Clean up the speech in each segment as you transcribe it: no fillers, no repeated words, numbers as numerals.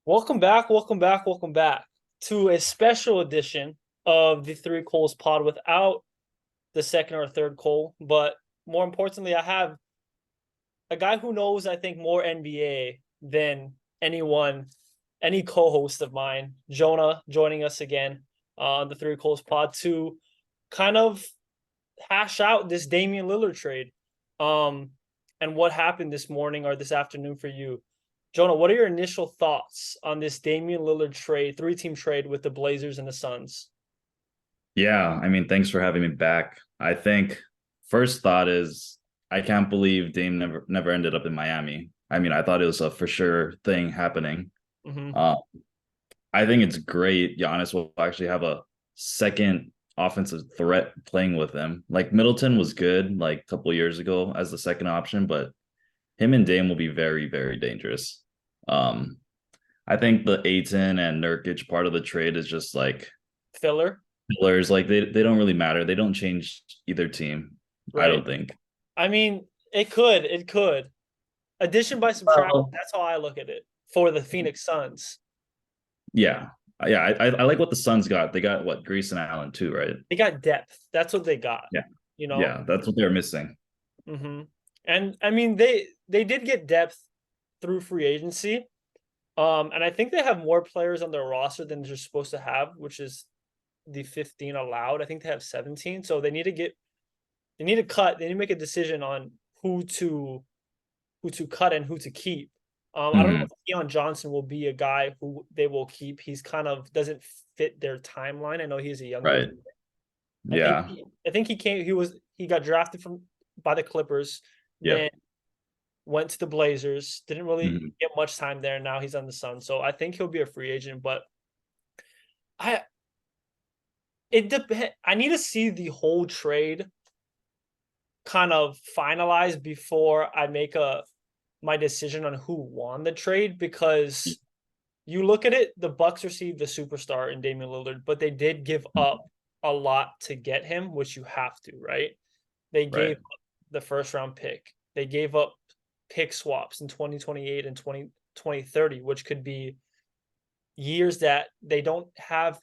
Welcome back to a special edition of the Three Coles pod without the second or third Cole. But more importantly, I have a guy who knows, I think, more NBA than anyone, any co-host of mine, Jonah, joining us again on the Three Coles pod to kind of hash out this Damian Lillard trade. Um, and what happened this morning or this afternoon for you. Jonah, what are your initial thoughts on this Damian Lillard trade, three-team trade with the Blazers and the Suns? Yeah, thanks for having me back. I think first thought is I can't believe Dame never ended up in Miami. I thought it was a for sure thing happening. Mm-hmm. Uh, I think it's great. Giannis will actually have a second offensive threat playing with him. Like Middleton was good like a couple years ago as the second option, but him and Dame will be very, very dangerous. Um, I think the Aiton and Nurkic part of the trade is just like Filler, pillars. Like they don't really matter. They don't change either team. I right? don't think. I mean, it could. Addition by subtraction, Well, that's how I look at it for the Phoenix Suns. yeah, yeah. I like what the Suns got. They got what Grayson Allen too, right? They got depth. That's what they got, Yeah, you know? yeah. That's what they're missing. Mm-hmm. And I mean, they did get depth through free agency. And I think they have more players on their roster than they're supposed to have, which is the 15 allowed. I think they have 17. So they need to cut, they need to make a decision on who to cut and who to keep. I don't know Hmm. if Keon Johnson will be a guy who they will keep. He's kind of doesn't fit their timeline. I know he's a younger. Right. I think Yeah. I think he got drafted from by the Clippers, then Yep. went to the Blazers, didn't really Hmm. get much time there. Now he's on the Suns. So I think he'll be a free agent, but I I need to see the whole trade kind of finalized before I make a my decision on who won the trade because you look at it, the Bucks received the superstar in Damian Lillard, but they did give up a lot to get him, which you have to, right? They gave Right. up the first round pick. They gave up pick swaps in 2028 and 2030, which could be years that they don't have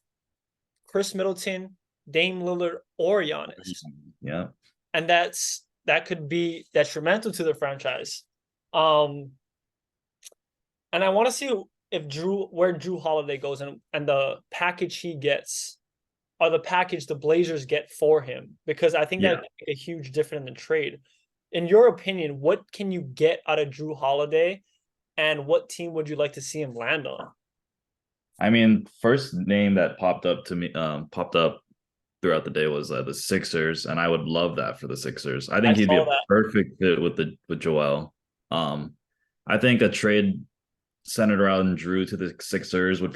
Chris Middleton, Dame Lillard, or Giannis. Yeah. And that could be detrimental to the franchise. Um, and I want to see if where Drew Holiday goes and the package he gets or the package the Blazers get for him because I think that Yeah. would make a huge difference in the trade. In your opinion, what can you get out of Drew Holiday, and what team would you like to see him land on? First name that popped up throughout the day was the Sixers, and I would love that for the Sixers. I I think he'd be saw a that. perfect fit with Joel. Um, I think a trade centered around Drew to the Sixers they'd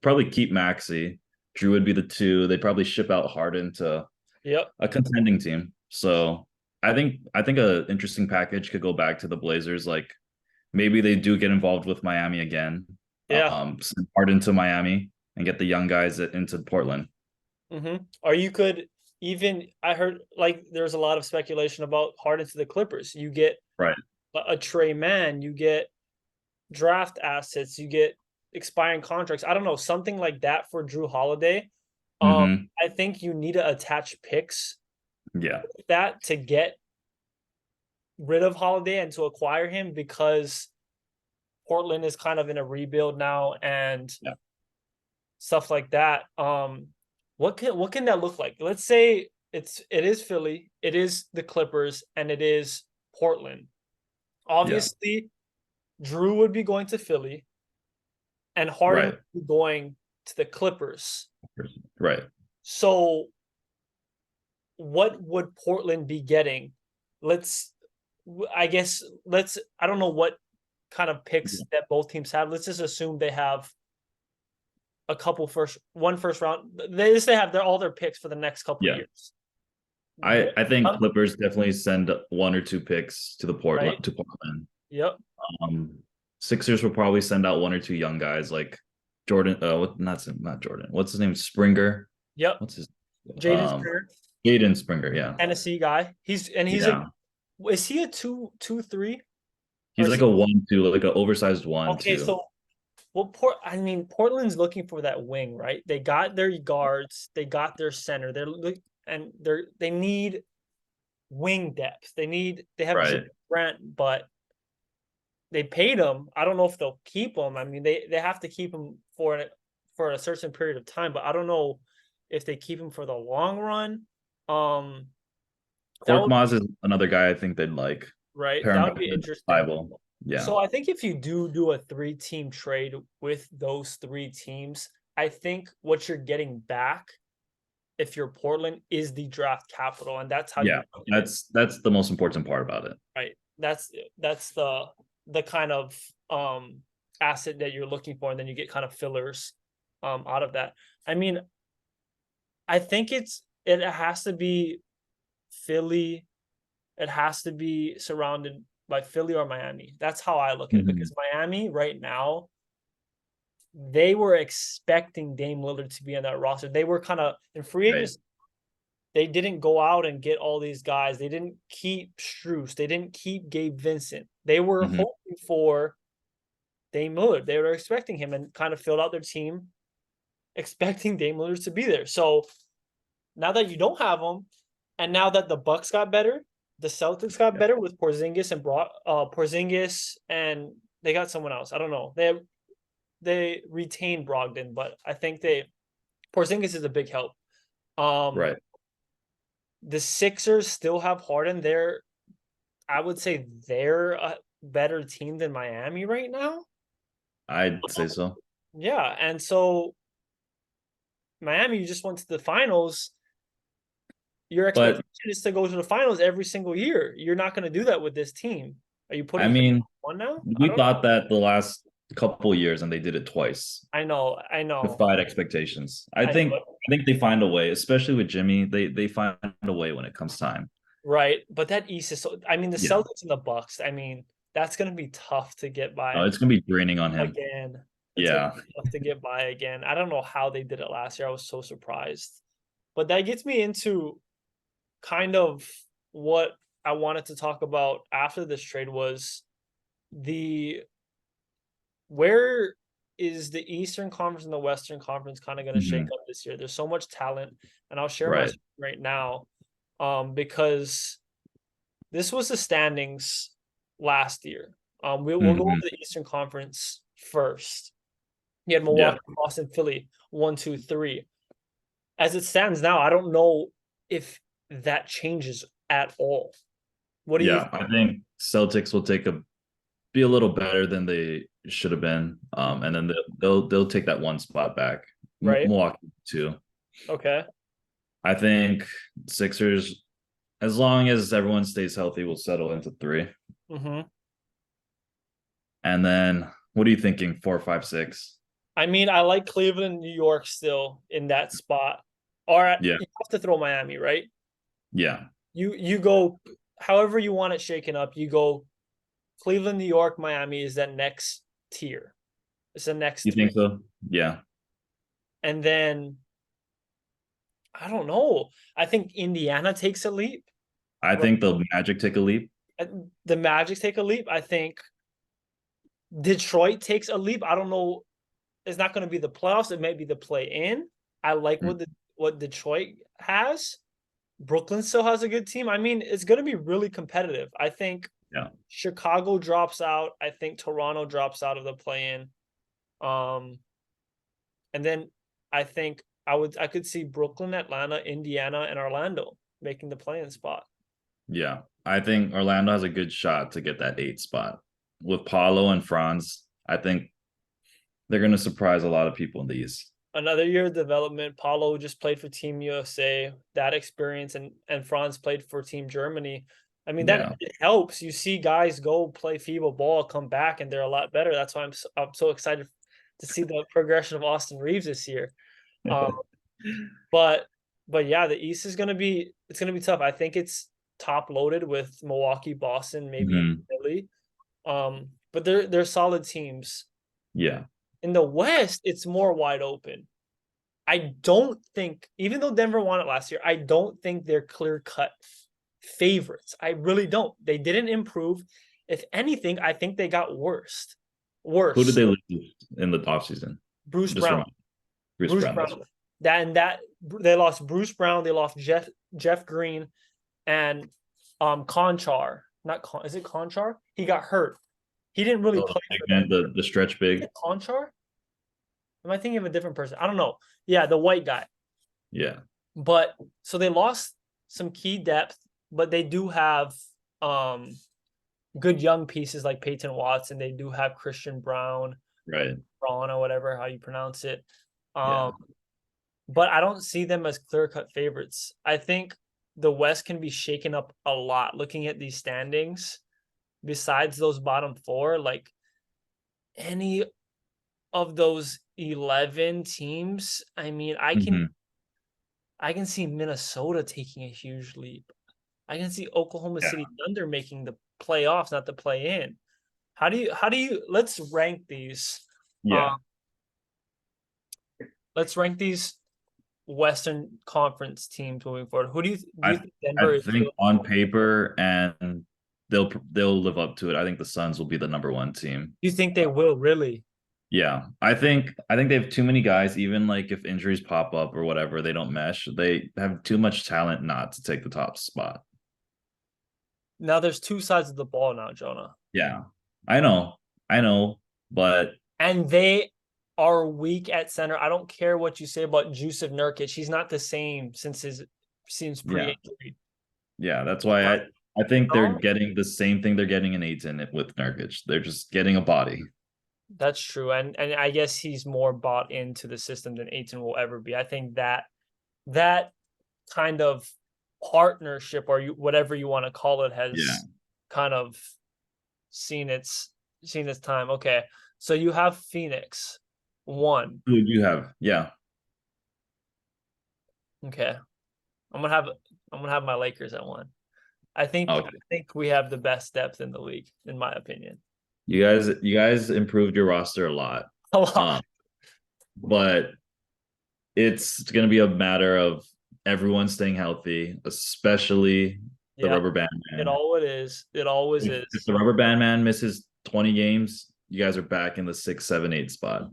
probably keep Maxey. Drew would be the two. They'd probably ship out Harden to Yep. a contending team. So I think a interesting package could go back to the Blazers. Like maybe they do get involved with Miami again. Yeah. Send Harden to Miami and get the young guys into Portland. Or you could even I heard like there's a lot of speculation about Harden to the Clippers. You get Right. a Trey Man, you get draft assets, you get expiring contracts. I don't know, something like that for Drew Holiday. Hmm. I think you need to attach picks Yeah. with that to get rid of Holiday and to acquire him because Portland is kind of in a rebuild now and Yeah. stuff like that. What can that look like? Let's say it is Philly, it is the Clippers, and it is Portland. Yeah. Obviously, Drew would be going to Philly, and Harden Right. would be going to the Clippers. Right. So, what would Portland be getting? Let's, I guess, let's. I don't know what kind of picks that both teams have. Let's just assume they have a couple one first round. They have all their picks for the next couple Yeah. years. I think Clippers definitely send one or two picks to the Right? Portland. Yep. Um, Sixers will probably send out one or two young guys like Jordan. What? Not Jordan. What's his name? Springer. Yep. What's his? Jaden Um, Springer, Jaden Springer. Yeah. Tennessee guy. He's a Yeah. is he a two three or He's is like he a 1-2, like an oversized one okay? two. So Well, Portland's looking for that wing, right? They got their guards, they got their center. They need wing depth. They have Right. Grant, but they paid him. I don't know if they'll keep him. I mean, they have to keep him for a certain period of time, but I don't know if they keep him for the long run. Um, that would Korkmaz is another guy I think they'd like right. pair him That would up be with interesting. Bible. Yeah. So I think if you do a three-team trade with those three teams, I think what you're getting back if you're Portland is the draft capital, and that's how you Yeah. get it, That's the most important part about it. right? That's the kind of asset that you're looking for, and then you get kind of fillers out of that. I mean, I think it has to be Philly. It has to be surrounded by Philly or Miami. That's how I look at it Mhm. because Miami right now they were expecting Dame Lillard to be on that roster. They were kind of in free Right. agents. They didn't go out and get all these guys. They didn't keep Strus. They didn't keep Gabe Vincent. They were Mhm. hoping for Dame Lillard. They were expecting him and kind of filled out their team expecting Dame Lillard to be there. So now that you don't have him, and now that the Bucks got better, the Celtics got Yep. better with Porzingis and they got someone else. I don't know. They retained Brogdon, but I think Porzingis is a big help. Um, Right. the Sixers still have Harden. I would say they're a better team than Miami right now. I'd say so. Yeah, and so Miami, you just went to the finals. Your But expectation is to go to the finals every single year. You're not going to do that with this team. Are you I putting faith mean, in one now? I we don't know. thought that the last couple years and they did it twice. I know. I know. Defied expectations. I I know think it. I think they find a way, especially with Jimmy. They find a way when it comes time. Right. But that East is so I mean the Yeah. Celtics and the Bucks, I mean, that's gonna be tough to get No, by it's gonna be draining on him. again. It's gonna Yeah. be tough to get by again. I don't know how they did it last year. I was so surprised. But that gets me into kind of what I wanted to talk about after this trade was the where is the Eastern Conference and the Western Conference kind of going to shake Mhm. up this year? There's so much talent, and I'll share my Right. screen right now, because this was the standings last year. We'll go over Mhm. the Eastern Conference first. You had Yeah. Milwaukee, Boston, Philly, 1, 2, 3. As it stands now, I don't know if that changes at all. What do you Yeah. I think Celtics will take a be a little better than they should have been. And then they'll take that one spot back. right? Milwaukee too. Okay. I think Sixers, as long as everyone stays healthy, will settle into three. hmm And then what are you thinking? 4, 5, 6? I mean, I like Cleveland, New York still in that spot. Or Yeah. you have to throw Miami, right? Yeah. You go however you want it shaken up. You go Cleveland, New York, Miami is that next tier. It's the next You three. think so? Yeah. And then I don't know. I think Indiana takes a leap. I think the Magic take a leap. The Magic take a leap. I think Detroit takes a leap. I don't know. It's not going to be the playoffs. It may be the play in. I like Mm. what Detroit has. Brooklyn still has a good team. I mean, it's going to be really competitive. I think Yeah. Chicago drops out. I think Toronto drops out of the play in. Um, and then I think I could see Brooklyn, Atlanta, Indiana, and Orlando making the play in spot. Yeah. I think Orlando has a good shot to get that 8 spot. With Paulo and Franz, I think they're going to surprise a lot of people in the East. Another year of development. Paulo just played for Team USA. That experience and Franz played for Team Germany. I mean that Yeah. it helps. You see guys go play FIBA ball, come back, and they're a lot better. That's why I'm so excited to see the progression of Austin Reeves this year. Um, but yeah, the East is gonna be tough. I think it's top loaded with Milwaukee, Boston, maybe even Mhm. Philly. But they're solid teams. Yeah. In the West, it's more wide open. I don't think, even though Denver won it last year, I don't think they're clear cut favorites. I really don't. They didn't improve. If anything, I think they got worse. Who did Worse. they lose in the offseason? Bruce Just Brown. remind Bruce Bruce Brown. That's Brown. That they lost Bruce Brown. They lost Jeff Green and Conchar. Not Con. Is it Conchar? He got hurt. He didn't really oh, the play big for man, them. the stretch Is big. it Conchar? Am I thinking of a different person? I don't know. Yeah, the white guy. Yeah. But so they lost some key depth, but they do have good young pieces like Peyton Watson. They do have Christian Brown, Right. Braun, or whatever how you pronounce it. Yeah. But I don't see them as clear-cut favorites. I think the West can be shaken up a lot looking at these standings. Besides those bottom four, like any of those 11 teams, I mean, Mhm. I can see Minnesota taking a huge leap. I can see Oklahoma Yeah. City Thunder making the playoffs, not the play in. How do you let's rank these. Um, Yeah. let's rank these Western Conference teams moving forward. Who do you I think I Denver is think still? on paper and they'll live up to it. I think the Suns will be the number one team. Do you think they will really? Yeah. I think they have too many guys, even like if injuries pop up or whatever, they don't mesh. They have too much talent not to take the top spot. Now there's two sides of the ball now, Jonah. Yeah. I know. I know. But And they are weak at center. I don't care what you say about Jusuf Nurkic. He's not the same since yeah. pre-injury. Yeah. That's why I think they're No, getting the same thing they're getting in Aiton with Nurkic. They're just getting a body. that's true. And I guess he's more bought into the system than Aiton will ever be. I think that kind of partnership or whatever you want to call it Yeah. has kind of seen its time. Okay. So you have Phoenix 1. Who do you have? Yeah. Okay. I'm gonna have my Lakers at 1. I think I Okay. think we have the best depth in the league, in my opinion. You guys improved your roster a lot. A lot. Um, but it's going to be a matter of everyone staying healthy, especially the Yeah, rubber band it man. all it is. It always If is. the rubber band man misses 20 games, you guys are back in the 6, 7, 8 spot.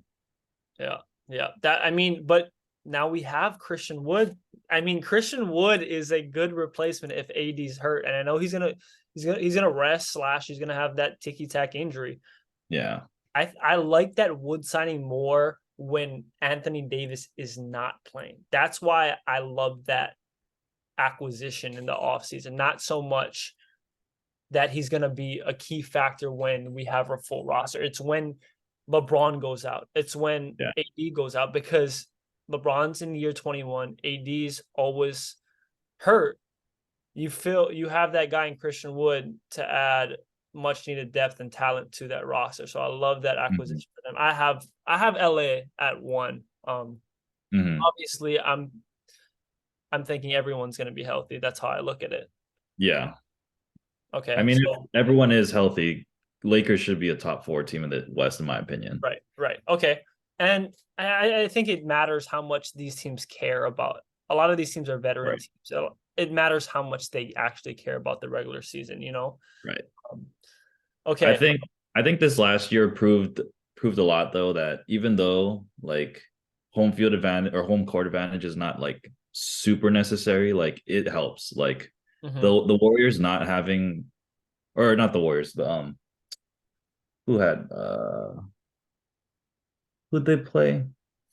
Yeah. Yeah. That I mean, but now we have Christian Wood. I mean, Christian Wood is a good replacement if AD's hurt. And I know he's gonna rest / he's gonna have that ticky-tack injury. Yeah. I like that Wood signing more when Anthony Davis is not playing. That's why I love that acquisition in the offseason. Not so much that he's going to be a key factor when we have a full roster. It's when LeBron goes out. It's when Yeah. AD goes out because LeBron's in year 21. AD's always hurt. You have that guy in Christian Wood to add much needed depth and talent to that roster. So I love that Mhm. acquisition for them. I have LA at 1. Mhm. Obviously I'm thinking everyone's going to be healthy. That's how I look at it. Yeah. I Okay, mean, if so everyone is healthy, Lakers should be a top 4 team in the West, in my opinion. right. Okay. And I think it matters how much these teams care about. A lot of these teams are veteran Right. teams, so it matters how much they actually care about the regular season. Right. Um, I okay. think I think this last year proved a lot though that even though like home field advantage or home court advantage is not like super necessary, like it helps. Like Mhm. the Warriors not having or not the Warriors, the who had who'd they play?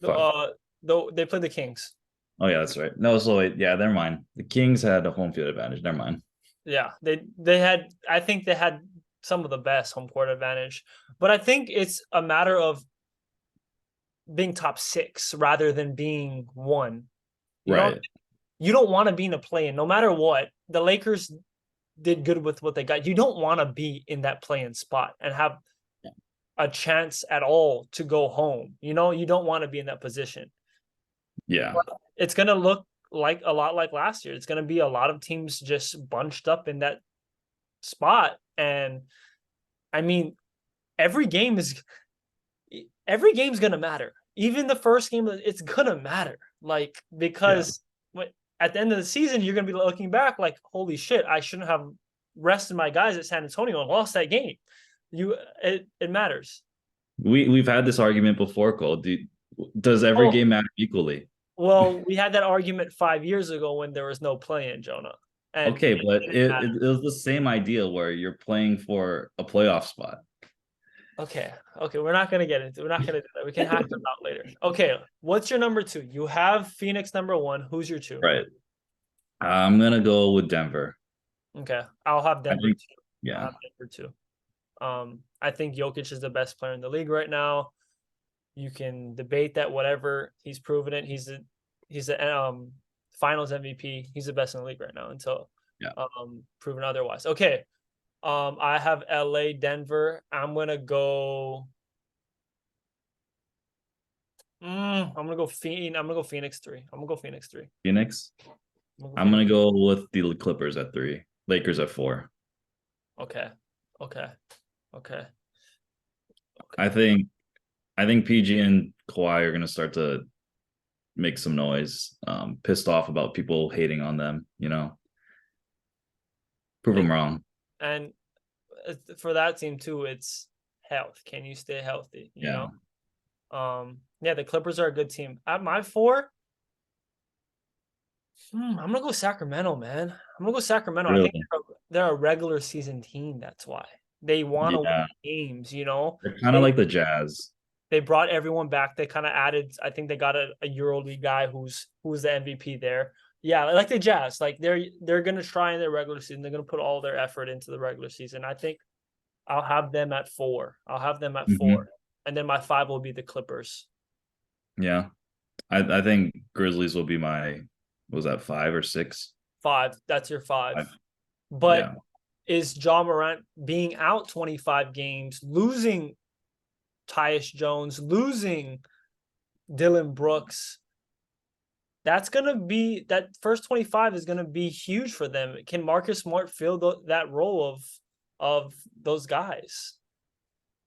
Fuck. Though they play the Kings. Oh yeah, that's right. No, so wait, yeah, never mind. The Kings had a home field advantage. Never mind. Yeah, they had. I think they had some of the best home court advantage, but I think it's a matter of being top 6 rather than being 1. You know, Right. you don't want to be in a play-in, no matter what. The Lakers did good with what they got. You don't want to be in that play-in spot and have a chance at all to go home. You don't want to be in that position. Yeah. But it's going to look like a lot like last year. It's going to be a lot of teams just bunched up in that spot. And I mean, every game is every game's going to matter. Even the first game, it's going to matter. Like, Yeah. because at the end of the season, you're going to be looking back like, holy shit, I shouldn't have rested my guys at San Antonio and lost that game. It matters. We've had this argument before, Cole. Does every Oh, game matter equally? well, we had that argument 5 years ago when there was no play-in, Jonah, and Okay, it but didn't it matter. was the same idea where you're playing for a playoff spot. Okay, okay, we're not gonna get into. We're not gonna do that. We can hash them out later. Okay, what's your number two? You have Phoenix number one. Who's your two? Right. I'm gonna go with Denver. Okay, I'll have I Denver think, two. I'll yeah, have Denver two. I think Jokic is the best player in the league right now. You can debate that, whatever. He's proven it. He's a Finals MVP. He's the best in the league right now until yeah. proven otherwise. Okay. I have LA, Denver. I'm gonna go Phoenix three. I'm gonna go Phoenix three. Phoenix. I'm gonna go I'm Phoenix. gonna go with the Clippers at 3, Lakers at 4. Okay. Okay. Okay. I Okay. think I think PG and Kawhi are gonna start to make some noise. Pissed off about people hating on them. Prove them Make wrong. and for that team too, it's health. Can you stay healthy? Yeah, Yeah, the Clippers are a good team. At my four, I'm gonna go Sacramento, man. I'm gonna go Sacramento. I think really. they're a regular season team. That's why they want to win Yeah, games. You know, they're kind of they like the Jazz. they brought everyone back. They kind of added. I think they got a EuroLeague guy who's the MVP there. Yeah, like the Jazz. Like they're gonna try in their regular season. They're gonna put all their effort into the regular season. I think I'll have them at four. I'll have them at four, Hmm. and then my five will be the Clippers. Yeah, I think Grizzlies will be my, was that 5 or 6? Five. That's your five. Five. But Yeah, is John Morant being out 25 games, losing Tyus Jones, losing Dylan Brooks? That's gonna be that first 25 is gonna be huge for them. Can Marcus Smart fill that role of those guys?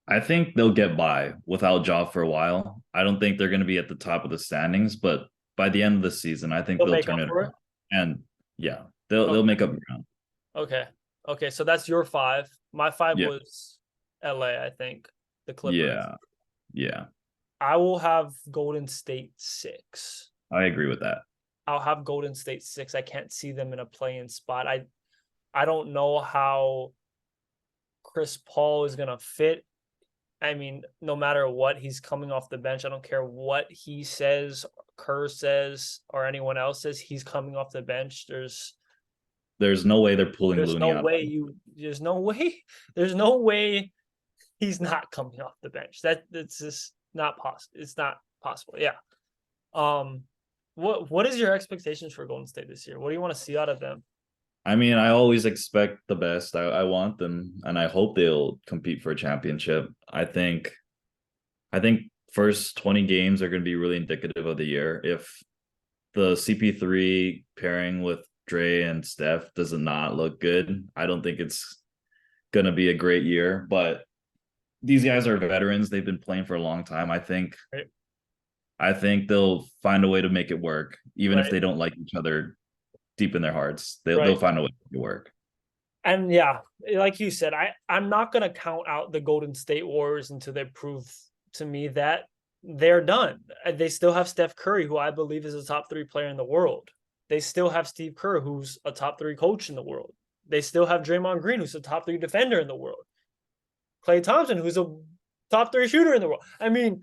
I think they'll get by without Ja for a while. I don't think they're going to be at the top of the standings, but by the end of the season, I think They'll they'll make turn up it for it. around. And yeah, they'll Okay, make up ground. okay, okay. So that's your five. My five Yeah, was LA. I think the Clippers. yeah, yeah. I will have Golden State six. I agree with that. I'll have Golden State six. I can't see them in a play-in spot. I don't know how Chris Paul is gonna fit. I mean, no matter what, he's coming off the bench. I don't care what he says, Kerr says, or anyone else says. He's coming off the bench. There's no way they're pulling There's Looney no out. way you. There's no way he's not coming off the bench. That's just not possible. It's not possible. Yeah. Um. What is your expectations for Golden State this year? What do you want to see out of them? I mean, I always expect the best. I want them, and I hope they'll compete for a championship. I think first 20 games are going to be really indicative of the year. If the CP3 pairing with Dre and Steph does not look good, I don't think it's going to be a great year. But these guys are veterans; they've been playing for a long time. Right. I think they'll find a way to make it work, even if Right. they don't like each other deep in their hearts. They'll Right. find a way to make it work. And yeah, like you said, I'm not gonna count out the Golden State Warriors until they prove to me that they're done. They still have Steph Curry, who I believe is a top three player in the world. They still have Steve Kerr, who's a top three coach in the world. They still have Draymond Green, who's a top three defender in the world. Klay Thompson, who's a top three shooter in the world. I mean,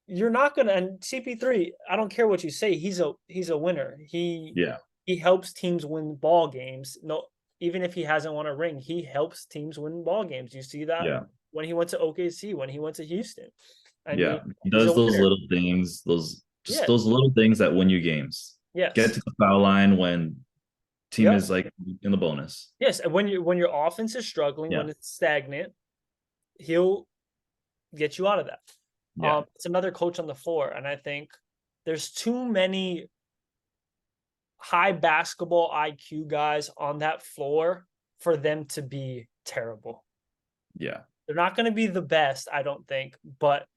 you're not gonna and CP3, I don't care what you say, he's a winner. Yeah, He helps teams win ball games. No, even if he hasn't won a ring, he helps teams win ball games. You see that yeah. when he went to OKC, when he went to Houston. I mean, Yeah, he he's a does those winner. little things, Yeah. those little things that win you games. Get Yes. to the foul line when team Yep. is like in the bonus. Yes. And when your offense is struggling, Yeah, when it's stagnant, he'll get you out of that. yeah, It's another coach on the floor, and I think there's too many high basketball IQ guys on that floor for them to be terrible. yeah, They're not going to be the best, I don't think, but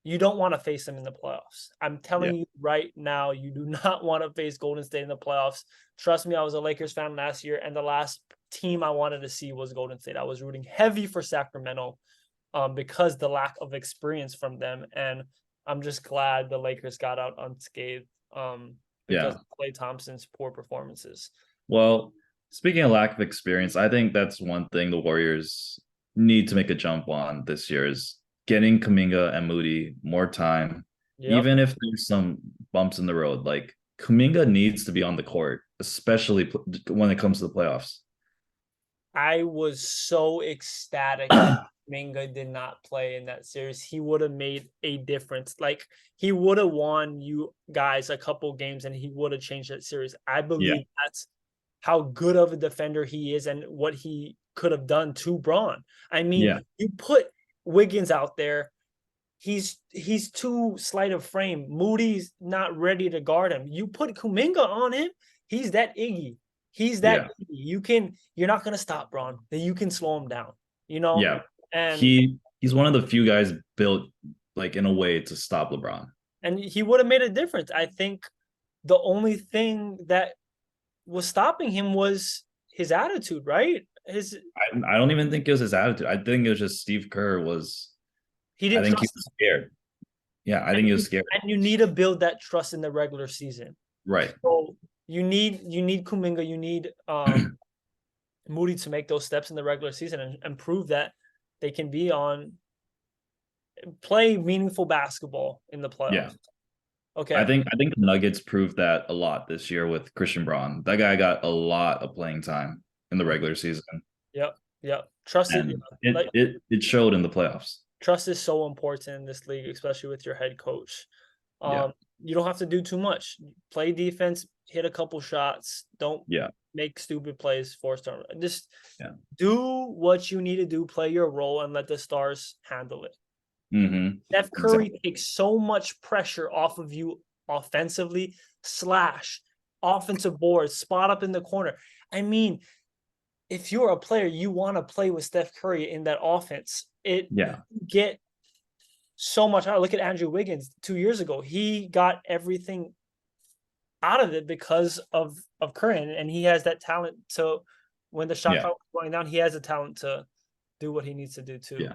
you don't want to face them in the playoffs. I'm yeah, telling you right now, you do not want to face Golden State in the playoffs. Trust me, I was a Lakers fan last year, and the last team I wanted to see was Golden State. I was rooting heavy for Sacramento. because the lack of experience from them. And I'm just glad the Lakers got out unscathed because Yeah. of Klay Thompson's poor performances. Well, speaking of lack of experience, I think that's one thing the Warriors need to make a jump on this year is getting Kuminga and Moody more time, Yep. even if there's some bumps in the road. Like Kuminga needs to be on the court, especially when it comes to the playoffs. I was so ecstatic that Minga did not play in that series. He would have made a difference. Like he would have won you guys a couple games and he would have changed that series. I Yeah, believe that's how good of a defender he is and what he could have done to Braun. I mean, yeah, you put Wiggins out there, he's too slight of frame. Moody's not ready to guard him. You put Kuminga on him, he's that Iggy. He's that yeah, Iggy. You're not gonna stop Braun. Then you can slow him down, you know? yeah. And He's one of the few guys built like in a way to stop LeBron. and he would have made a difference. I think the only thing that was stopping him was his attitude, right? His I don't even think it was his attitude. I think it was just Steve Kerr was. he I didn't think he trust him. was scared. Yeah, I think he was scared. And you need to build that trust in the regular season. Right. So you need Kuminga, you need Moody to make those steps in the regular season and prove that they can be on play meaningful basketball in the Yeah. playoffs. I Okay. think I think the Nuggets proved that a lot this year with Christian Braun. That guy got a lot of playing time in the regular season, Yep. Yep. Trust it. and Like it showed in the playoffs. trust is so important in this league, especially with your head coach. Yeah, You don't have to do too much. Play defense, hit a couple shots. Don't yeah, make stupid plays, force turn. Just yeah. do what you need to do, play your role, and let the stars handle it. Mm-hmm. Steph Exactly. Curry takes so much pressure off of you offensively, slash, offensive boards, spot up in the corner. I mean, if you're a player, you want to play with Steph Curry in that offense. It Yeah, get so much out. Look at Andrew Wiggins 2 years ago. He got everything out of it because of Curry, and he has that talent. So when the shot yeah, clock was going down, he has a talent to do what he needs to do too. yeah.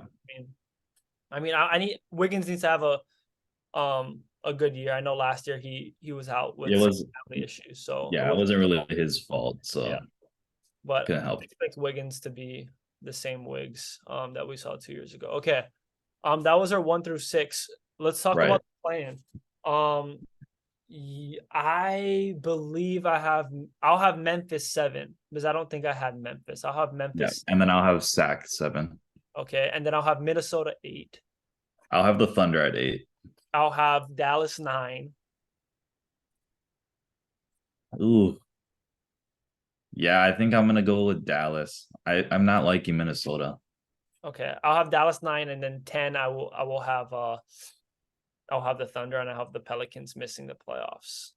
I need Wiggins needs to have a good year. I know last year he was out with It some was family issues, so it yeah. It wasn't wasn't his really fault. his fault, Yeah, so but couldn't I help. expect Wiggins to be the same Wiggs that we saw 2 years ago. Okay, that was our 1 through 6. Let's talk Right. about the plan. Um, I believe I'll have Memphis 7 because I don't think I had Memphis. I'll have Yeah, Memphis. and then I'll have Sack 7. Okay, and then I'll have Minnesota 8. I'll have the Thunder at 8. I'll have Dallas 9. Ooh, yeah. I think I'm gonna go with Dallas. I'm not liking Minnesota. Okay, I'll have Dallas 9, and then 10. I will have I'll have the Thunder, and I have the Pelicans missing the playoffs.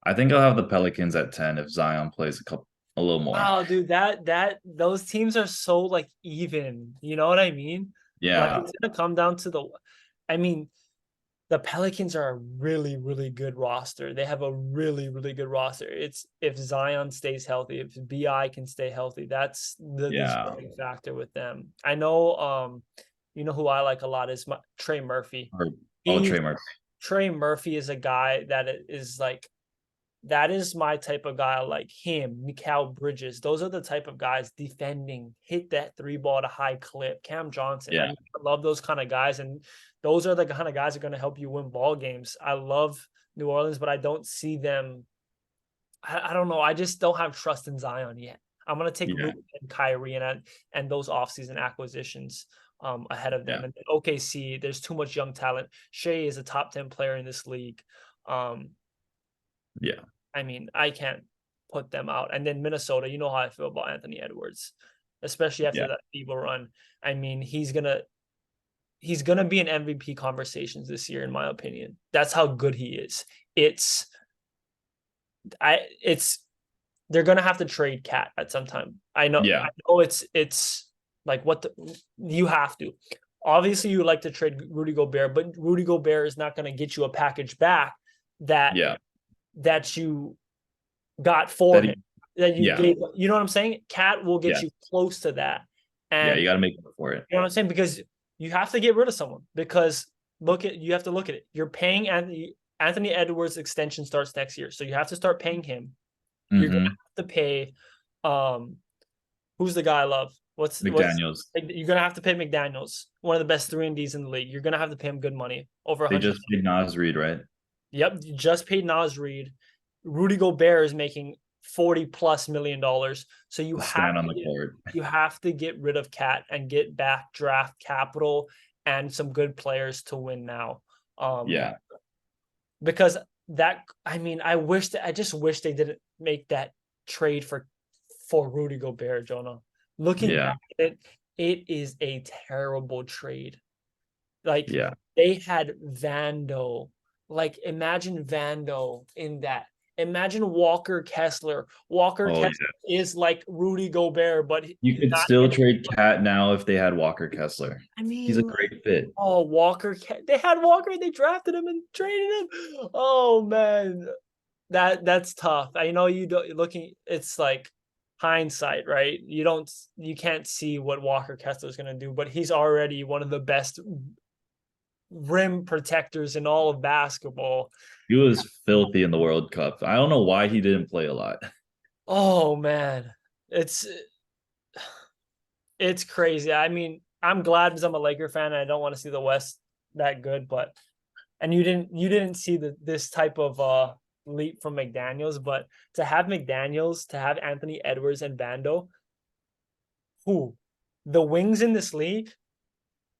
I think I'll have the Pelicans at 10 if Zion plays a little more. Oh, dude, that those teams are so like even. You know what I mean? Like Yeah, it's gonna come down to the. I mean, the Pelicans are a really, really good roster. They have a really, really good roster. It's if Zion stays healthy, if Bi can stay healthy, that's the yeah. deciding factor with them. I know. You know who I like a lot is Trey Murphy. Or He's Trey Murphy. Trey Murphy is a guy that is like that is my type of guy. Like him, Mikal Bridges. Those are the type of guys defending, hit that three ball at a high clip. Cam Johnson. I Yeah, mean, I love those kind of guys, and those are the kind of guys that are going to help you win ball games. I love New Orleans, but I don't see them. I don't know. I just don't have trust in Zion yet. I'm gonna take yeah, Luke and Kyrie and those offseason acquisitions ahead of yeah, them. And OKC, there's too much young talent. Shea is a top 10 player in this league. Um, yeah, I mean, I can't put them out. And then Minnesota, you know how I feel about Anthony Edwards, especially after yeah, that feeble run. I mean, he's gonna be in MVP conversations this year, in my opinion. That's how good he is. It's it's they're gonna have to trade Cat at some time. yeah, I know it's like you have to. Obviously, you would like to trade Rudy Gobert, but Rudy Gobert is not going to get you a package back that yeah. that you got for That him. he, That you yeah, gave, you know what I'm saying? Cat will get yeah, you close to that. yeah. And You got to make up for it. you know what I'm saying? Because you have to get rid of someone because you have to look at it. You're paying Anthony Edwards' extension starts next year, so you have to start paying him. You're gonna Mm-hmm. have to pay who's the guy I love? What's McDaniels. you're gonna have to pay McDaniels, one of the best 3-and-Ds in the league. You're gonna have to pay him good money, over They 100. just paid Nas Reed, right? Yep, you just paid Nas Reed. Rudy Gobert is making $40+ million. So To stand on the court. you have to get rid of Cat and get back draft capital and some good players to win now. Yeah. Because I just wish they didn't make that trade for Rudy Gobert, Jonah. Looking Yeah. back at it, it is a terrible trade. Like Yeah. they had Vando. Like imagine Vando in that. Imagine Walker Kessler. Walker Oh, Kessler is like Rudy Gobert, but you could not still in. trade Cat now if they had Walker Kessler. I He's a mean, great fit. oh Walker, they had Walker. They drafted him and traded him. Oh man, that's tough. I know you don't looking. It's like hindsight, right? You can't see what Walker Kessler is going to do, but he's already one of the best rim protectors in all of basketball. He was filthy in the World Cup. I don't know why he didn't play a lot. Oh man, it's it's crazy. I mean, I'm glad because I'm a Laker fan and I don't want to see the West that good, but and you didn't see this type of leap from McDaniels, but to have McDaniels, to have Anthony Edwards and Bando, who the wings in this league,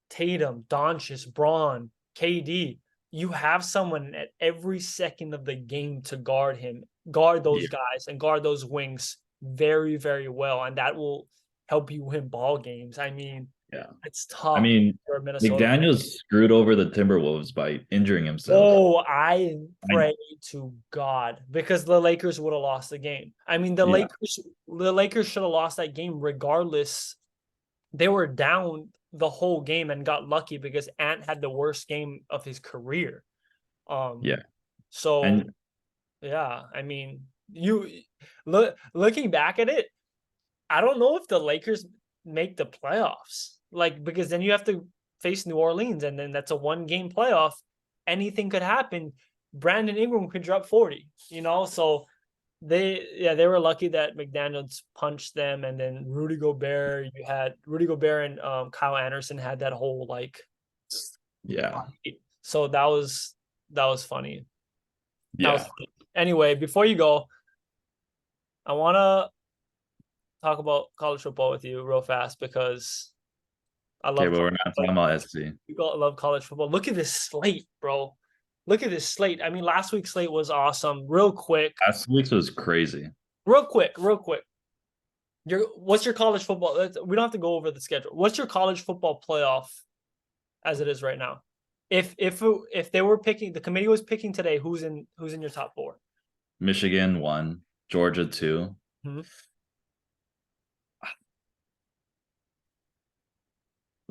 Tatum, Doncic, Braun, KD, you have someone at every second of the game to guard him, guard those Yeah. guys, and guard those wings very, very well, and that will help you win ball games. I mean, Yeah. it's I tough mean, for Minnesota. McDaniels screwed over the Timberwolves by injuring himself. Oh, I I, pray to God because the Lakers would have lost the game. I mean, yeah. The Lakers should have lost that game regardless. They were down the whole game and got lucky because Ant had the worst game of his career. Yeah. So And yeah, I mean, looking back at it, I don't know if the Lakers make the playoffs. Like because then you have to face New Orleans, and then that's a 1-game playoff. Anything could happen. Brandon Ingram could drop 40. So they were lucky that McDaniels punched them, and then Rudy Gobert. You had Rudy Gobert and Kyle Anderson had that whole like. yeah. So that was funny. That was Yeah. funny. Anyway, before you go, I want to talk about college football with you real fast because I Okay, love but we're not talking about SC. love college football. Look at this slate, bro. Look at this slate. I mean, last week's slate was awesome. Last week's was crazy. Real quick. What's your college football? We don't have to go over the schedule. What's your college football playoff as it is right now? If they were picking, the committee was picking today, who's in your top four? Michigan 1, Georgia 2. Hmm.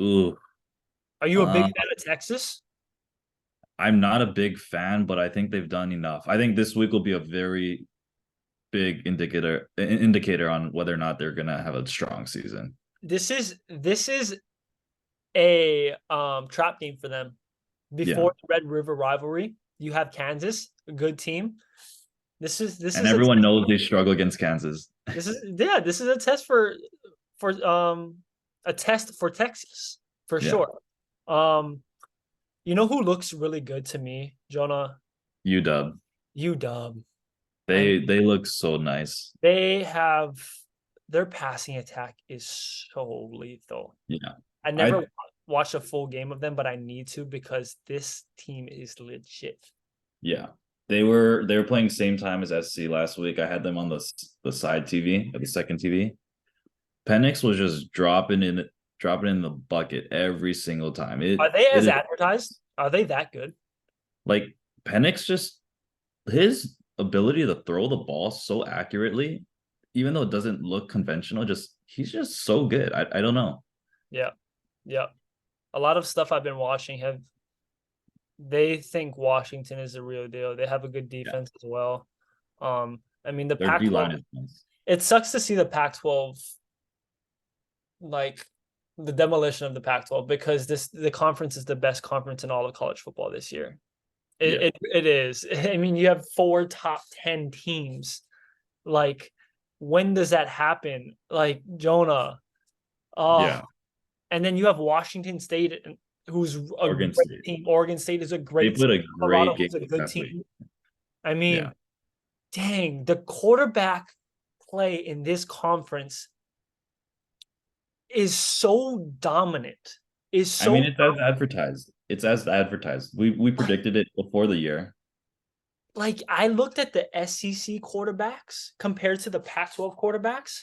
Ooh. Are you a big Uh, fan of Texas? I'm not a big fan, but I think they've done enough. I think this week will be a very big indicator on whether or not they're gonna have a strong season. This is a trap game for them. Yeah. Before the Red River rivalry, you have Kansas, a good team. This And is everyone knows they struggle against Kansas. this is a test for a test for Texas for Yeah. sure. You know who looks really good to me, Jonah? UW. UW. They look so nice. They have their passing attack is so lethal. Yeah. I I never watched a full game of them, but I need to because this team is legit. Yeah. They were playing same time as SC last week. I had them on the side TV, or the second TV. Penix was just dropping in the bucket every single time. Are they It as is advertised? Are they that good? like Penix just his ability to throw the ball so accurately, even though it doesn't look conventional, he's just so good. I don't know. Yeah. Yeah. A lot of stuff I've been watching they think Washington is the real deal. They have a good Yeah. defense as well. I mean the Their D Pac-12, line is nice. it sucks to see the Pac-12 like the demolition of the Pac-12 because the conference is the best conference in all of college football this year. Yeah. It is. I mean, you have 4 top 10 teams. Like, when does that happen? Like, Jonah. Oh, Yeah. and then you have Washington State, who's a Oregon great State. team. Oregon State is a They great team. put a Colorado, great game who's a good last week. team. I Yeah. mean, dang, the quarterback play in this conference is so dominant. Is I mean, so it's as advertised. It's as advertised. We predicted it before the year. like I looked at the SEC quarterbacks compared to the Pac-12 quarterbacks.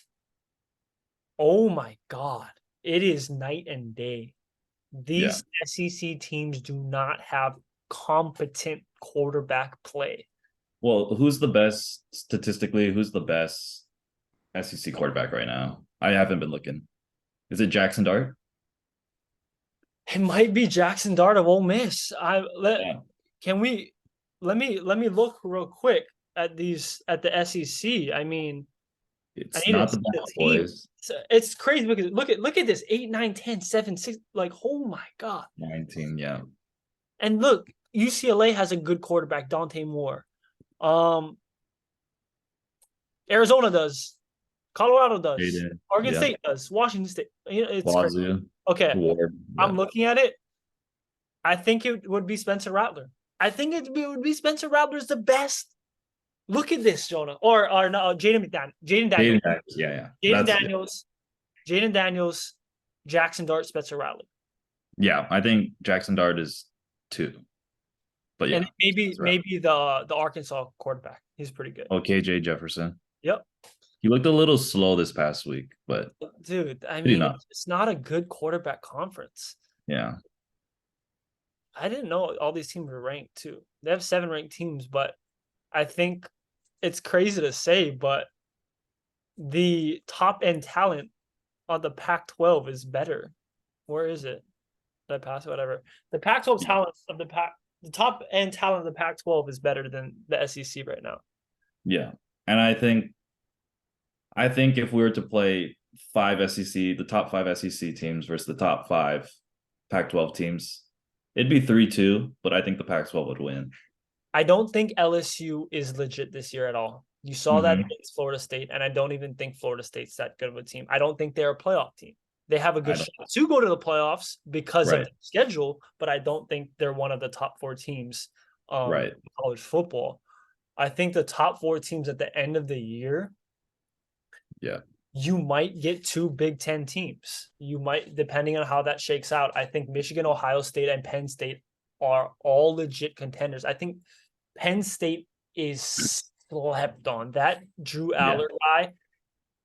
Oh my God. It is night and day. Yeah. These SEC teams do not have competent quarterback play. Well, who's the best statistically? Who's the best SEC quarterback right now? I haven't been looking. Is it Jackson Dart? It might be Jackson Dart of Ole Miss. Yeah. Can we let me look real quick at the SEC. I mean, I It's need to not the see the Bama team. boys. It's crazy because look at this 8, 9, 10, 7, 6. Like, oh my God. 19, yeah. And look, UCLA has a good quarterback, Dante Moore. Um, Arizona does. Colorado does. Jaden, Oregon yeah. State does. Washington State. It's crazy. Wazoo, Okay, Ward, yeah. I'm looking at it. I think it would be Spencer Rattler. I think would be Spencer Rattler is the best. Look at this, Jonah. Or no, Jaden Daniels. Jaden Daniels, yeah, yeah. Jaden Daniels. Jaden Daniels, Jackson Dart, Spencer Rattler. Yeah, I think Jackson Dart is 2. But yeah. And maybe the Arkansas quarterback. He's pretty good. Oh, KJ Jefferson. Yep. He looked a little slow this past week, but Dude, I did he mean, not? it's not a good quarterback conference. Yeah. I didn't know all these teams were ranked too. They have 7 ranked teams, but I think it's crazy to say, but the top end talent on the Pac-12 is better. Where is it? Did I pass it? Whatever. The Pac-12 talent of the top end talent of the Pac-12 is better than the SEC right now. Yeah. And I think if we were to play 5 SEC, the top 5 SEC teams versus the top 5 Pac-12 teams, it'd be 3-2, but I think the Pac-12 would win. I don't think LSU is legit this year at all. You saw that against Florida State, and I don't even think Florida State's that good of a team. I don't think they're a playoff team. They have a good shot to go to the playoffs because of the schedule, but I don't think they're one of the top 4 teams in college football. I think the top 4 teams at the end of the year, you might get 2 Big Ten teams. You might, depending on how that shakes out. I think Michigan, Ohio State, and Penn State are all legit contenders. I think Penn State is slept on. That Drew Aller guy,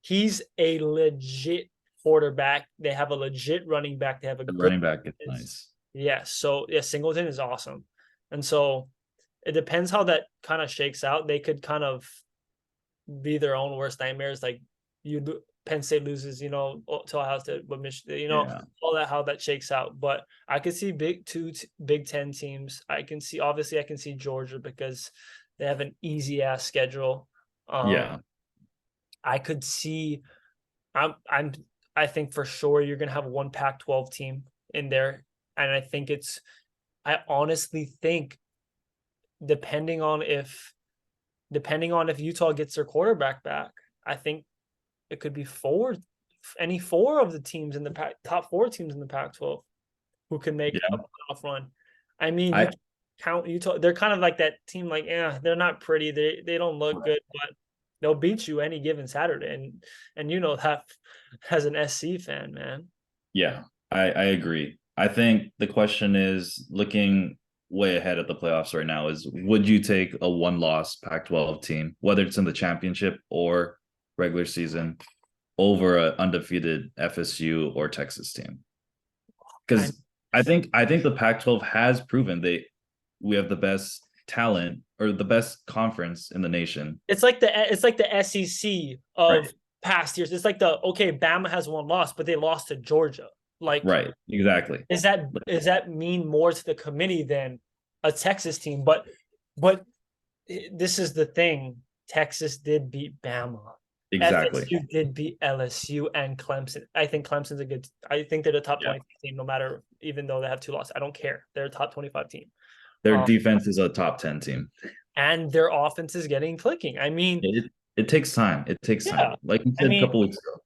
he's a legit quarterback. They have a legit running back. They have a good running back. It's nice. Yeah. So yeah, Singleton is awesome. And so it depends how that kind of shakes out. They could kind of be their own worst nightmares. Like Penn State loses, to Ohio State, but Michigan, all that, how that shakes out. But I could see Big Ten teams. I can see Georgia because they have an easy ass schedule. I could see. I think for sure you're gonna have one Pac-12 team in there, and I honestly think, depending on if Utah gets their quarterback back, I think it could be any 4 of the teams in the top 4 teams in the Pac-12 who can make a playoff run. I mean, you count Utah. They're kind of like that team. Like, they're not pretty. They don't look good, but they'll beat you any given Saturday. And that as an SC fan, man. Yeah, I agree. I think the question is, looking way ahead at the playoffs right now, is would you take a 1-loss Pac-12 team, whether it's in the championship or regular season, over an undefeated FSU or Texas team? Because I think the Pac-12 has proven we have the best talent or the best conference in the nation. It's like the SEC of past years. It's like Bama has 1 loss, but they lost to Georgia. Like, exactly. Is that mean more to the committee than a Texas team? But this is the thing. Texas did beat Bama. Exactly. FSU did beat LSU and Clemson. I think Clemson's a good. I think they're the top Yeah. 20 team, no matter even though they have two losses. I don't care. They're a top 25 team. Their Um, defense is a top 10 team. and their offense is getting clicking. I mean, It takes time. It takes yeah. time. Like you I said a mean, couple weeks ago.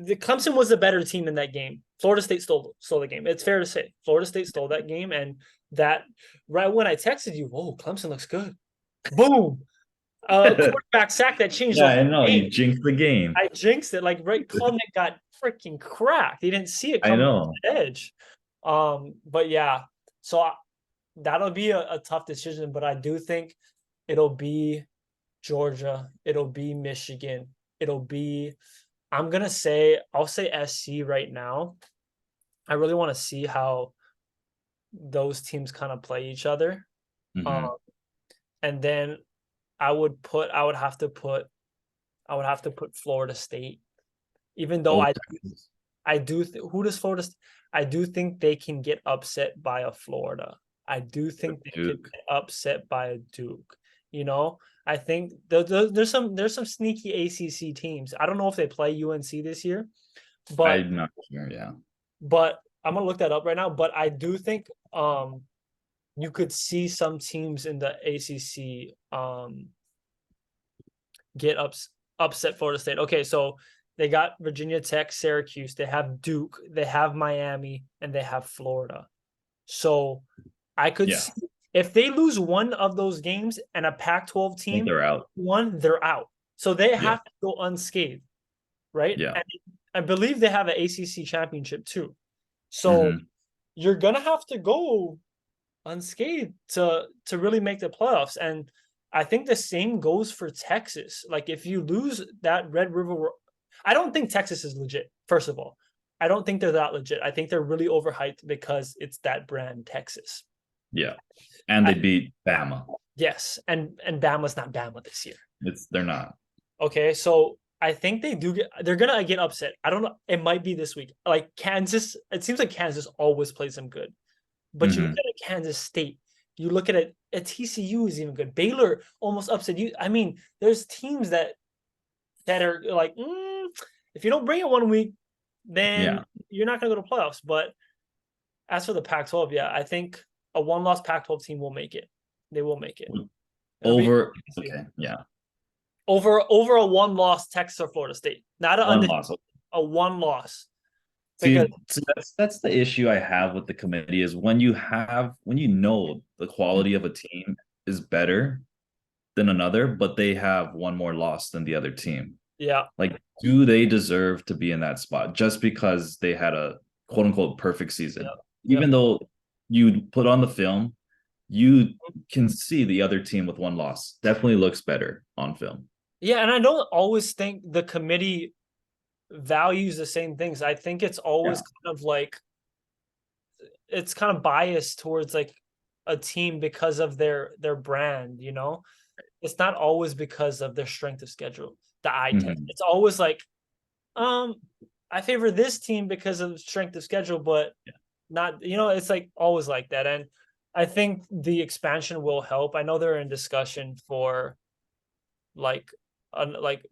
the Clemson was the better team in that game. Florida State stole the game. It's fair to say Florida State stole that game, and that right when I texted you, "Whoa, Clemson looks good." Boom, quarterback sack that changed Yeah, the I whole know. game. You jinxed the game. I jinxed it. Like right, Klubnik got freaking cracked. He didn't see it I coming off know. the edge. But yeah, so that'll be a tough decision. But I do think it'll be Georgia. It'll be Michigan. It'll be. I'll say SC right now. I really want to see how those teams kind of play each other. Hmm. Um, and then I would have to put Florida State, even though Oh, I Texas. I do who does I do think they can get upset by a Florida. I do think they could Duke. get upset by a Duke. You know, I think there's some sneaky ACC teams. I don't know if they play UNC this year, but I'm not sure. Yeah. I'm gonna look that up right now. But I do think you could see some teams in the ACC get upset Florida State. Okay, so they got Virginia Tech, Syracuse, they have Duke, they have Miami, and they have Florida. So I could Yeah. see if they lose one of those games and a Pac-12 I think team they're out. one, they're out. So they Yeah. have to go unscathed, right? Yeah. And I believe they have an ACC championship too. So Hmm. you're gonna have to go unscathed to really make the playoffs. And I think the same goes for Texas. Like if you lose that Red River, I don't think Texas is legit. First of all, I don't think they're that legit. I think they're really overhyped because it's that brand Texas. Yeah. And I, they beat Bama. yes, and Bama's not Bama this year. They're not. Okay, so I think they're gonna get upset. I don't know. It might be this week. Like Kansas, it seems like Kansas always plays them good. But you look Hmm. at a Kansas State, you look at it, a TCU is even good. Baylor almost upset you. I mean, there's teams that are like, if you don't bring it one week, then Yeah. you're not going to go to playoffs. But as for the Pac-12, yeah, I think a one-loss Pac-12 team will make it. They will make it. It'll be Over. Okay. Yeah. over a one-loss Texas or Florida State, not an One undefeated, loss. a one-loss. Because See, that's the issue I have with the committee is when you know the quality of a team is better than another, but they have one more loss than the other team. yeah, Like, do they deserve to be in that spot just because they had a quote unquote perfect season? yeah, yeah. Even though you put on the film, you can see the other team with one loss definitely looks better on film. Yeah, and I don't always think the committee values the same things. I think it's always Yeah. kind of like it's kind of biased towards like a team because of their brand, you know? It's not always because of their strength of schedule, the eye test. Mhm. It's always like, um, I favor this team because of strength of schedule, but Yeah. not, it's like always like that. And I think the expansion will help. I know they're in discussion for like like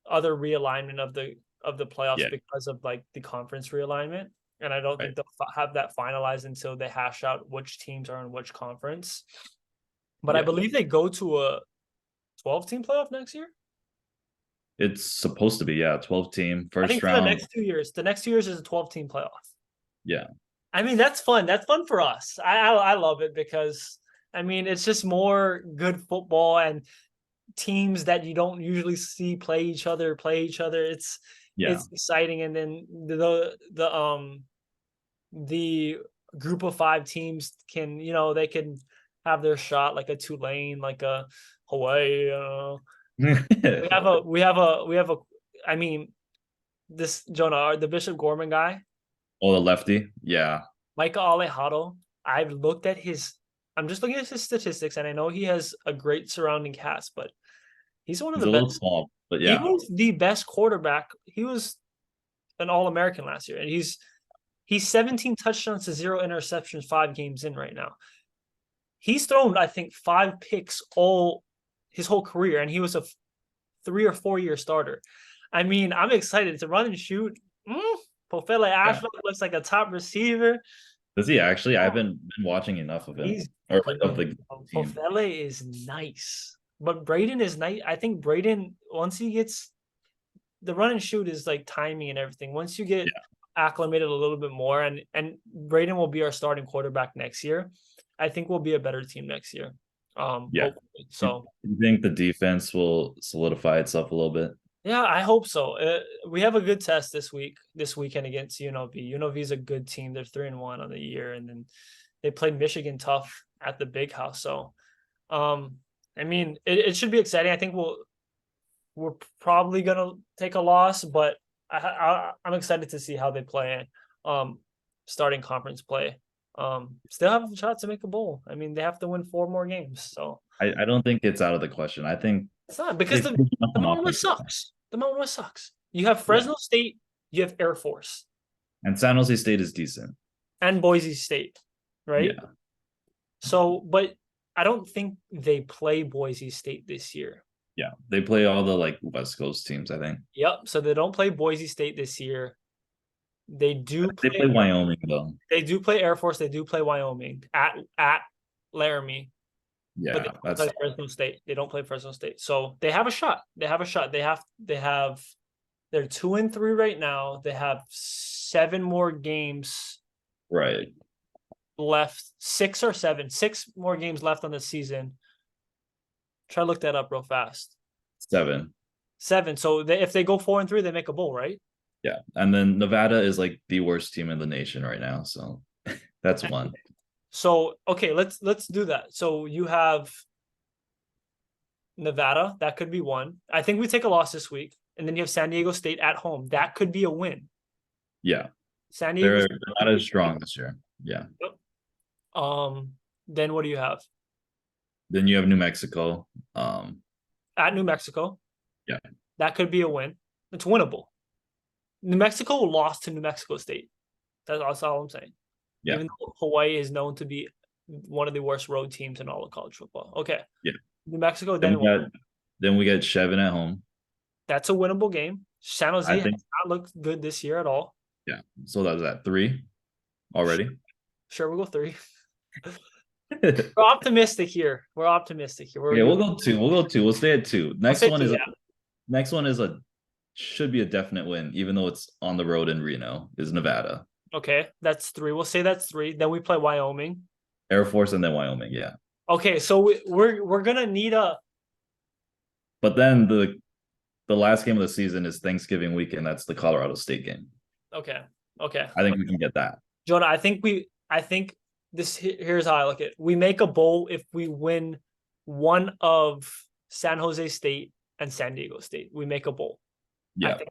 other realignment of the playoffs Yeah. because of like the conference realignment. And I don't Right. think they'll have that finalized until they hash out which teams are in which conference. But I Yeah. believe they go to a 12 team playoff next year. It's supposed to be, yeah, 12 team, I first think for the round. next 2 years, the next 2 years is a 12 team playoff. Yeah. I mean, that's fun. That's fun for us. I love it because I mean, it's just more good football and teams that you don't usually see play each other. Yeah. It's exciting. And then the group of five teams can, they can have their shot like a Tulane, like a Hawaii. We have a. I mean, this Jonah, the Bishop Gorman guy, Oh, the lefty. Yeah. Micah Alejado. I've looked at his. I'm just looking at his statistics, and I know he has a great surrounding cast, but he's one of He's the a little best. small, but He yeah. was the best quarterback. He was an All-American last year, and he's 17 touchdowns to 0 interceptions, 5 games in right now. He's thrown, I think, 5 picks all his whole career, and he was a 3 or 4 year starter. I mean, I'm excited to run and shoot. Pofele Yeah. Ashford looks like a top receiver. Does he actually? I haven't been watching enough of him He's or like of good. the team. Pofele is nice, but Braden is nice. I think Braden, once he gets the run and shoot, is like timing and everything. Once you get Yeah. acclimated a little bit more, and Braden will be our starting quarterback next year. I think we'll be a better team next year. Yeah. Hopefully. You So you think the defense will solidify itself a little bit? yeah, I hope so. We have a good test this weekend against UNLV. UNLV is a good team. They're 3-1 on the year, and then they played Michigan tough at the Big House. So, um, I mean, it should be exciting. I think we're probably gonna take a loss, but I'm excited to see how they play. Starting conference play. Still have a shot to make a bowl. I mean, they have to win 4 more games. So I don't think it's out of the question. I think it's not because they've the proven up the on Mountain West offense. sucks. The Mountain West sucks. You have Yeah. Fresno State, you have Air Force, And San Jose State is decent. and Boise State, right? Yeah. So, but I don't think they play Boise State this year. Yeah. They play all the like West Coast teams, I think. Yep. So they don't play Boise State this year. They do They play. play Wyoming though. They do play Air Force. They do play Wyoming at Laramie, but they Yeah, don't that's play Fresno State. They don't play Fresno State. So they have a shot. They have a shot. They have. They're 2-3 right now. They have 7 more games right. left. 6 or 7. 6 more games left on the season. Try to look that up real fast. 7. 7. So if they go 4-3, they make a bowl, right? Yeah. And then Nevada is like the worst team in the nation right now. So that's one. So okay, let's do that. So you have Nevada, that could be one. I think we take a loss this week, and then you have San Diego State at home. That could be a win. Yeah. San Diego They're State, not as strong this year. Yeah. then what do you have? Then you have New Mexico. At New Mexico. Yeah. That could be a win. It's winnable. New Mexico lost to New Mexico State. That's all I'm saying. Yeah. Even though Hawaii is known to be one of the worst road teams in all of college football. Okay. Yeah. New Mexico, Then we get Chevin at home. that's a winnable game. San Jose has not looked good this year at all. Yeah. So that's at 3 already. Sure, we'll go 3. We're optimistic here. Okay, we'll go 2. We'll go 2. We'll stay at 2. Next one is should be a definite win, even though it's on the road in Reno, is Nevada. Okay, that's 3. We'll say that's 3. Then we play Wyoming. Air Force and then Wyoming, yeah. Okay, so we're gonna need a. But then the last game of the season is Thanksgiving weekend. That's the Colorado State game. Okay. I think we can get that. Jonah, I think this here's how I look at it. We make a bowl if we win one of San Jose State and San Diego State. We make a bowl. Yeah. I think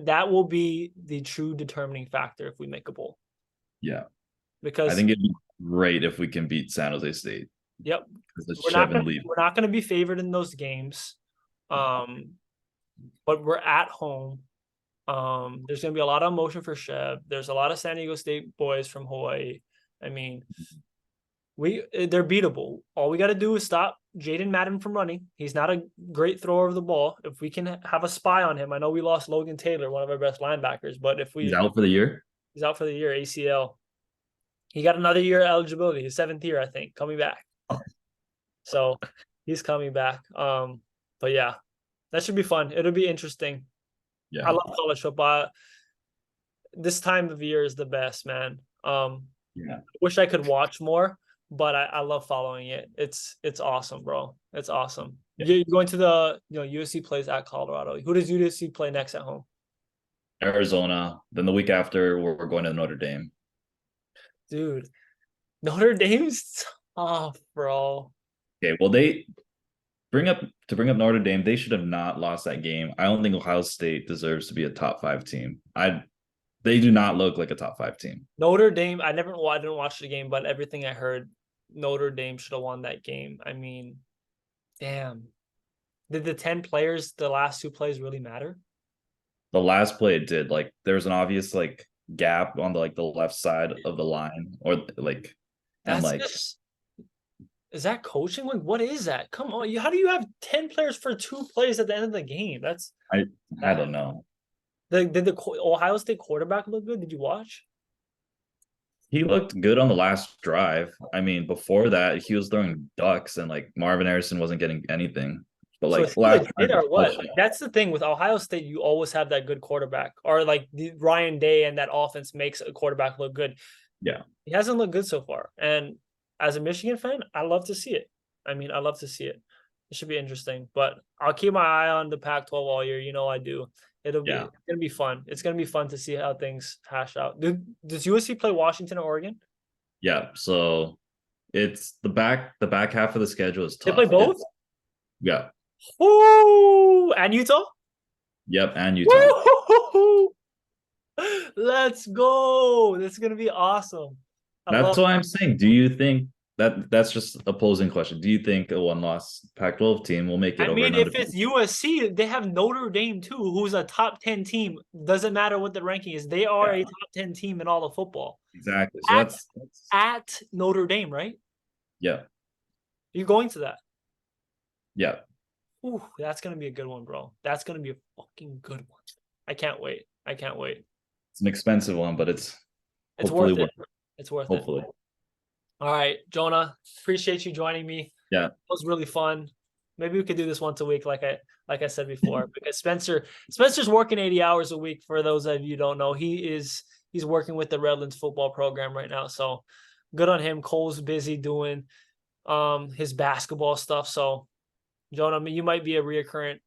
that will be the true determining factor if we make a bowl. Yeah. Because I think it'd be great if we can beat San Jose State. Yep. We're not going to be favored in those games. But we're at home. There's going to be a lot of emotion for Chev. There's a lot of San Diego State boys from Hawaii. I mean, they're beatable. All we got to do is stop Jaden Madden from running. He's not a great thrower of the ball. If we can have a spy on him, I know we lost Logan Taylor, one of our best linebackers, but he's out for the year. He's out for the year, ACL. He got another year eligibility, his 7th year, I think, coming back. So he's coming back. But yeah, that should be fun. It'll be interesting. Yeah, I love college football. This time of year is the best, man. Yeah. Wish I could watch more, but I love following it. It's awesome, bro. It's awesome. Yeah. You're going to the USC plays at Colorado. Who does USC play next at home? Arizona. Then the week after, we're going to Notre Dame. Dude, Notre Dame's tough, bro. Okay, well they bring up Notre Dame. They should have not lost that game. I don't think Ohio State deserves to be a top 5 team. They do not look like a top 5 team. Notre Dame, I didn't watch the game, but everything I heard, Notre Dame should have won that game. I mean, damn. Did the 10 players, the last 2 plays really matter? The last play it did. Like there was an obvious like gap on the left side of the line, or like That's and like just, Is that coaching? Like, what is that? Come on. How do you have 10 players for 2 plays at the end of the game? That's I I bad. don't know. Did the Ohio State quarterback look good? Did you watch? He looked good on the last drive. I mean, before that, he was throwing ducks and like Marvin Harrison wasn't getting anything. But So is like he last legit drive, or what? touchdown. That's the thing with Ohio State. You always have that good quarterback, or like Ryan Day and that offense makes a quarterback look good. Yeah, He hasn't looked good so far. And as a Michigan fan, I love to see it. I mean, I love to see it. It should be interesting. But I'll keep my eye on the Pac-12 all year. You know I do. yeah, It's gonna be fun. It's gonna be fun to see how things hash out. Does USC play Washington or Oregon? yeah. So it's the back half of the schedule is They play tough. both? It's yeah, Woo! And Utah? yep, and Utah. Woo! Let's go. This is gonna be awesome. I That's love why I'm saying, do you think that's just a posing question? Do you think a one-loss Pac-12 team will make it I over mean, an if undefeated? it's USC, they have Notre Dame too, who's a top 10 team. Doesn't matter what the ranking is. They are a Yeah, top 10 team in all of football. exactly. So At that's at Notre Dame, right? yeah, You're going to that. yeah. Ooh, that's gonna be a good one, bro. That's gonna be a fucking good one. I can't wait. I can't wait. It's an expensive one, but it's It's hopefully worth it. worth It's worth it. hopefully. All right, Jonah. Appreciate you joining me. Yeah. It was really fun. Maybe we could do this once a week, like I said before, because Spencer's working 80 hours a week. For those of you who don't know, he's working with the Redlands football program right now. So good on him. Cole's busy doing his basketball stuff. So Jonah, I mean, you might be a reoccurrent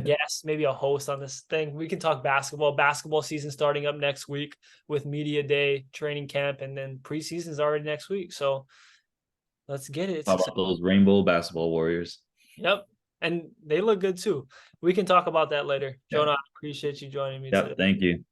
guest, maybe a host on this thing. We can talk basketball. Basketball season starting up next week with media day, training camp, and then preseason's already next week. So let's get it. How It's about those rainbow basketball warriors? Yep. And they look good too. We can talk about that later. Yeah. Jonah, I appreciate you joining me Yeah. today. Thank you.